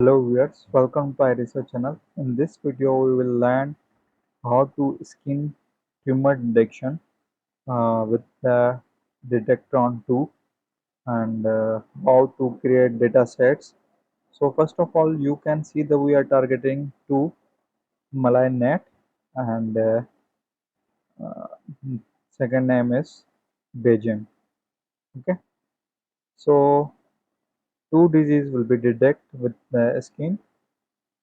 Hello viewers, welcome to Pyresearch channel. In this video, we will learn how to skin tumor detection with the Detectron2 and how to create data sets. So first of all, you can see that we are targeting to malign net and uh, second name is Beijing. Okay, so two diseases will be detected with the skin.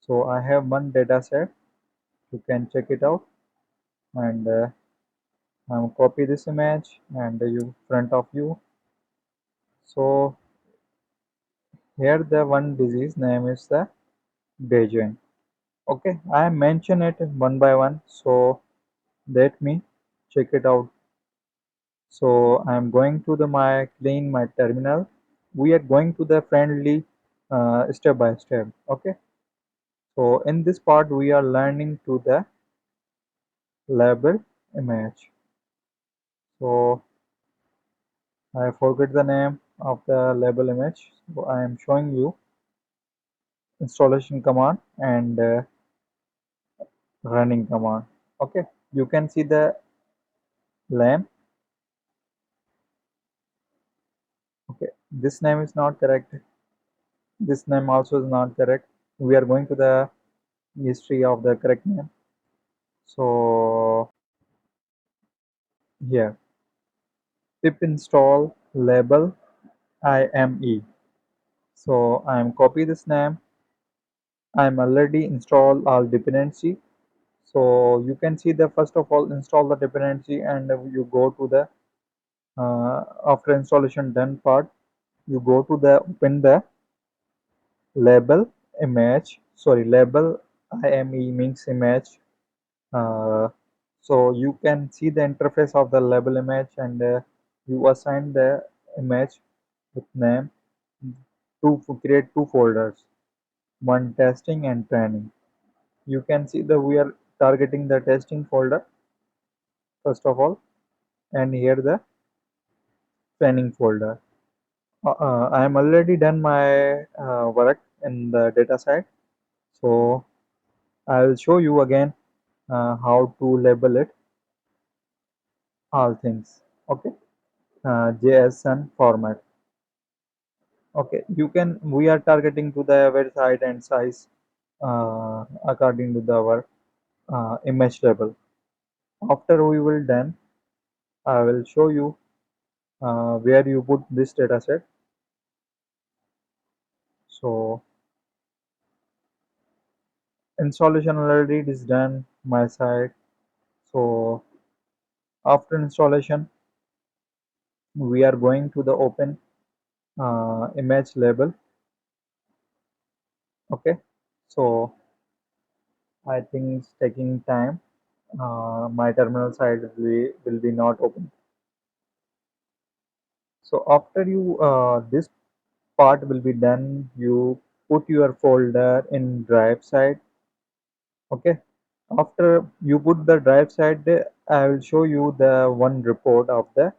So I have one data set. You can check it out and copy this image and you front of you. So here the one disease name is the Beijing. Okay, I mention it one by one, so let me check it out. So I am going to the my clean my terminal. We are going to the friendly step by step. Okay, so in this part we are learning to the label image. So I forget the name of the label image. So I am showing you installation command and running command. Okay, you can see the lamp. Okay, this name is not correct. This name also is not correct. We are going to the history of the correct name. So here pip install label IME. So I am copy this name. I am already install all dependency. So you can see the first of all install the dependency and you go to the after installation done part, you go to the open the label image, sorry, label IME means image. uh, so you can see the interface of the label image and you assign the image with name to create two folders, one testing and training. You can see that we are targeting the testing folder first of all, and here the training folder. I am already done my work in the data side, so I'll show you again how to label it all things. Okay, JSON format. Okay, you can we are targeting to the website and size according to the our image label. After we will done, I will show you where you put this data set. So installation already is done my side. So after installation, we are going to the open image label. Okay, so I think it's taking time. My terminal side will be not open. So after you this part will be done, you put your folder in drive side. Okay, after you put the drive side, I will show you the one report of the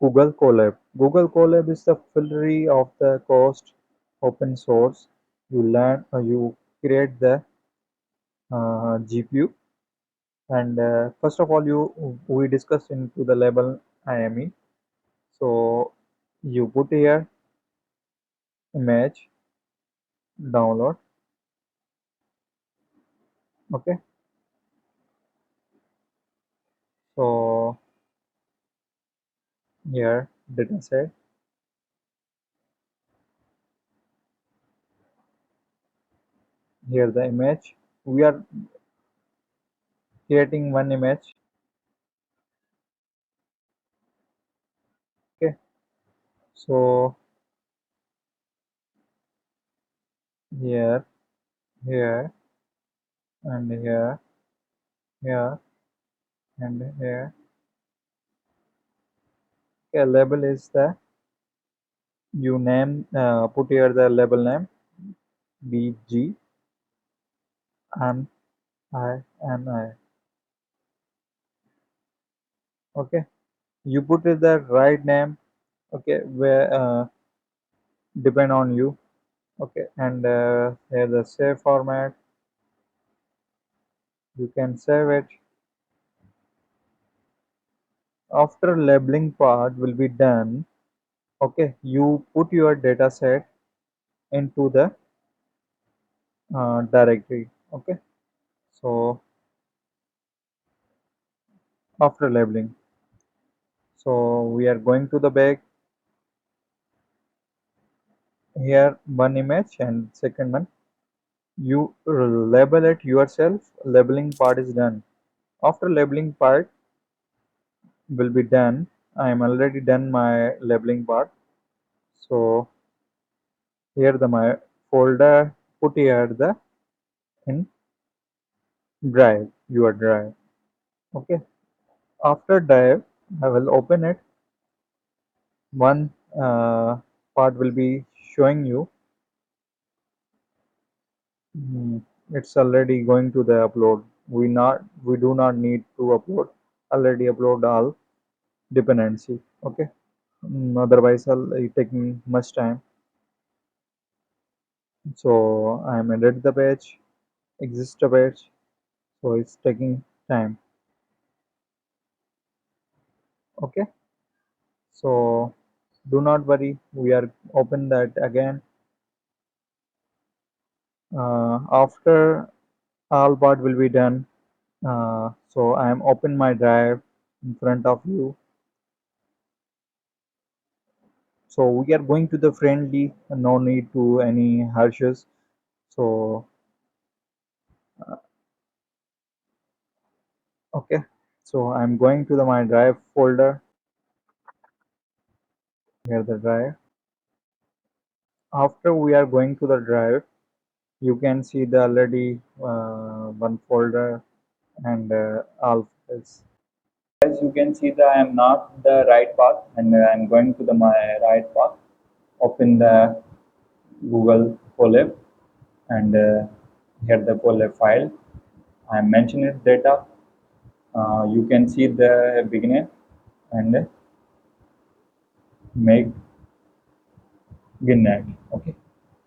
Google Colab. Google Colab is the fully of the cost open source. You learn, you create the GPU, and first of all, you we discussed into the label IME. So you put here image download. Okay, so here data set. Here the image. We are creating one image. Okay, so here, here, and here, here, and here. Okay, label is the you name put here the label name BG and INI. Okay, you put the right name. Okay, where depend on you. Okay, and here the save format, you can save it. After labeling part will be done, okay, you put your data set into the directory. Okay, so after labeling, so we are going to the back. Here one image and second one, you label it yourself. Labeling part is done. After labeling part will be done, I am already done my labeling part. So here the my folder, put here the in drive, your drive. Okay, after drive I will open it. One part will be showing you. Hmm, it's already going to the upload. We do not need to upload. Already upload all dependency. Okay. Otherwise it taking much time. So I am edit the page, exist the page. So it's taking time. Okay. So do not worry. We are open that again. After all part will be done. So I am open my drive in front of you. So we are going to the friendly, no need to any harshes. So okay, so I'm going to the my drive folder. Here the drive. After we are going to the drive, you can see the already one folder and all files. As you can see, that I am not the right path, and I am going to the my right path. Open the Google Colab, and here the Colab file. I am mentioning data. You can see the beginning and make Gimnet. Okay.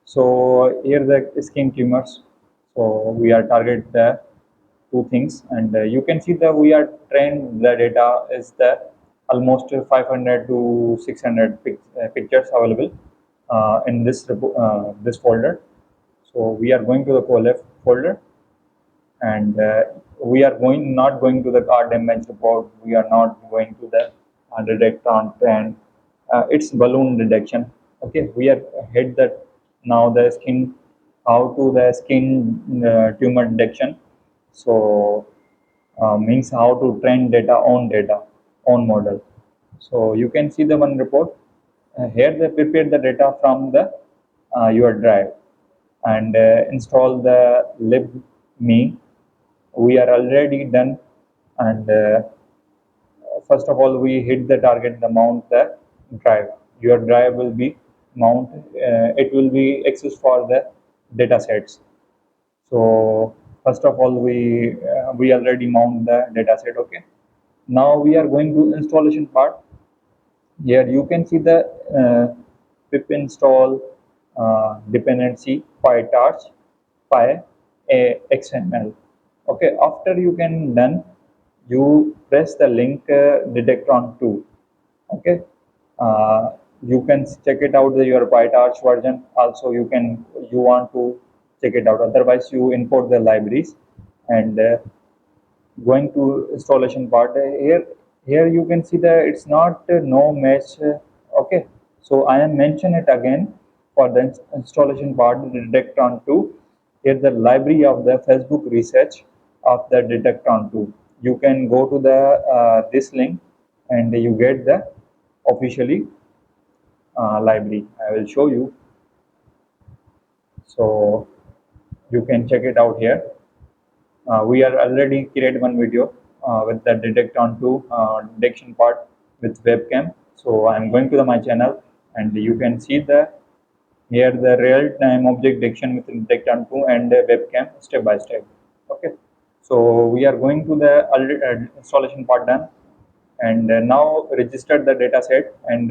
So here the skin tumors. So we are target the two things, and you can see that we are trained the data is the almost 500 to 600 pictures available in this folder. So we are going to the collab folder, and we are going not going to the card damage report. We are not going to the detect on trend. It's balloon detection. Okay, we are hit that now the skin, how to the skin tumor detection. So means how to train data on model. So you can see the one report. Here they prepare the data from the your drive and install the libme. We are already done, and first of all we hit the target, the mount the drive. Your drive will be mount, it will be access for the data sets. So first of all we already mount the data set. Okay, now we are going to installation part. Here you can see the pip install dependency PyTorch Py XML. Okay, after you can done, you press the link Detectron2. Okay, you can check it out your PyTorch version. Also, you want to check it out. Otherwise, you import the libraries and going to installation part. Here you can see that it's not no match. Okay, so I am mention it again for the installation part, the Detectron2. Here the library of the Facebook research of the Detectron2. You can go to the this link and you get the officially library. I will show you, so you can check it out here. We are already created one video with the Detectron2 detection part with webcam. So I'm going to my channel, and you can see the here the real-time object detection with Detectron2 and webcam step by step. Okay, so we are going to the installation part done, and now register the data set and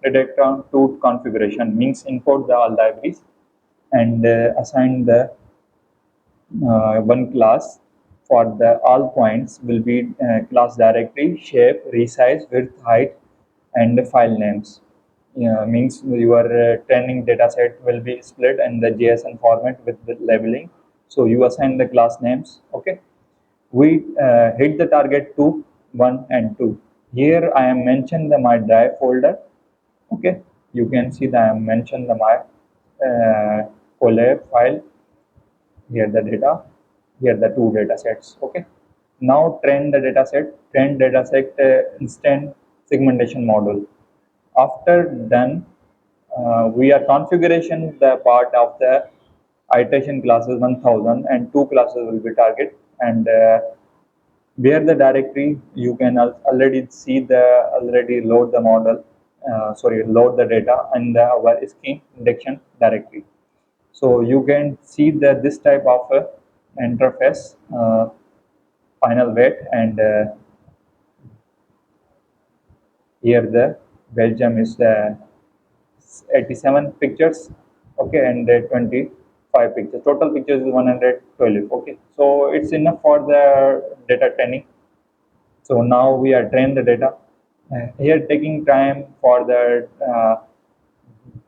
Detectron2 configuration means import the all libraries and assign the one class for the all points will be class directory, shape, resize, width, height, and file names. Means your training data set will be split in the JSON format with the labeling. So you assign the class names. Okay, we hit the target 2, 1, and 2. Here I am mentioned the my drive folder. Okay, you can see that I am mentioned the my collab file. Here the data, here the two data sets. Okay, now train data set instant segmentation model. After done, we are configuration the part of the iteration classes 1000 and two classes will be target, and where the directory you can already see the already load the model, sorry, load the data in the our scheme indection directory. So you can see that this type of interface, final weight, and here the Belgium is the 87 pictures. Okay, and 25 pictures, total pictures is 112. Okay, so it's enough for the data training. So now we are trained the data. Here taking time for the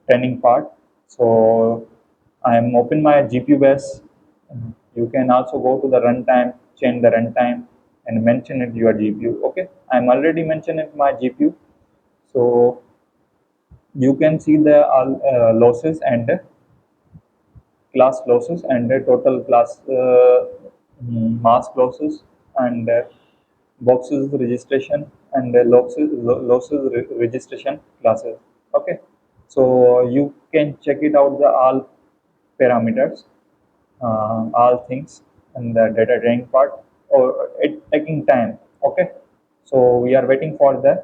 training part. So I am open my GPU base. You can also go to the runtime, change the runtime, and mention it your GPU. Okay, I'm already mentioned it my GPU. So you can see the losses and class losses and the total class mask losses and boxes registration and losses registration classes. Okay, so you can check it out the all parameters, all things in the data training part, or it taking time. Okay, so we are waiting for the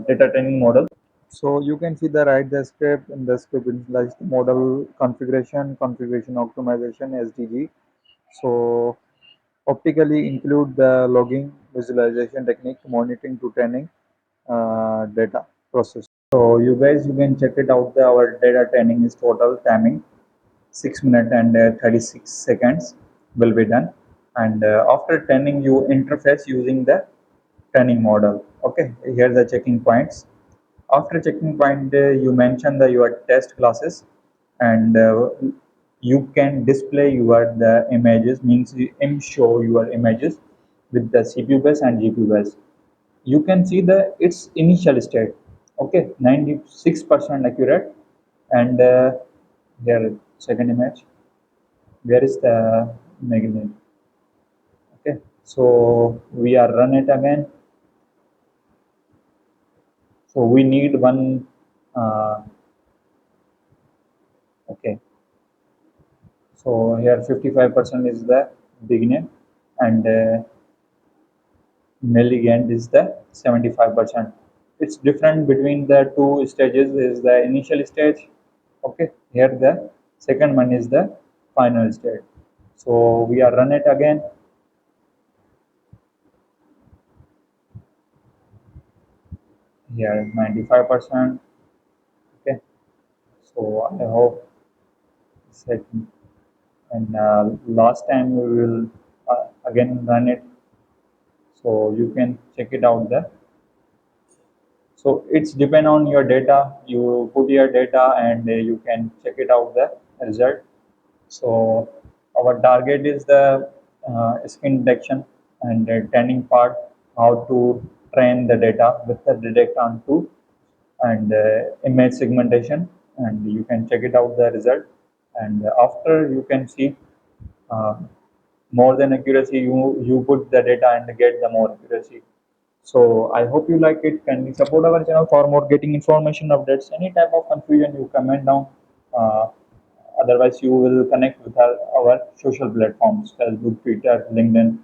data training model. So you can see the write the script, in the script initialize the model configuration, configuration optimization, SDG. So optically include the logging, visualization technique, monitoring to training, data process. So you guys, you can check it out. Our data training is total timing 6 minutes and 36 seconds will be done. And after training, you interface using the training model. Okay, here the checking points. After checking point, you mention the your test classes, and you can display your the images. Means you show your images with the CPU base and GPU base. You can see the its initial state. Okay, 96% accurate, and here second image. Where is the magnet? Okay, so we are run it again. So we need one. Okay, so here 55% is the beginning, and Milligand is the 75%. It's different between the two stages is the initial stage. Okay, here the second one is the final stage. So we are run it again. Here 95%. Okay, so I hope second, and last time we will again run it, so you can check it out there. So it's depend on your data. You put your data and you can check it out the result. So our target is the skin detection and the training part, how to train the data with the Detectron2 and image segmentation, and you can check it out the result. And after you can see uh, more than accuracy, you put the data and get the more accuracy. So I hope you like it. Can you support our channel for more getting information updates? Any type of confusion, you comment down. Uh, Otherwise, you will connect with our social platforms: Facebook, Twitter, LinkedIn.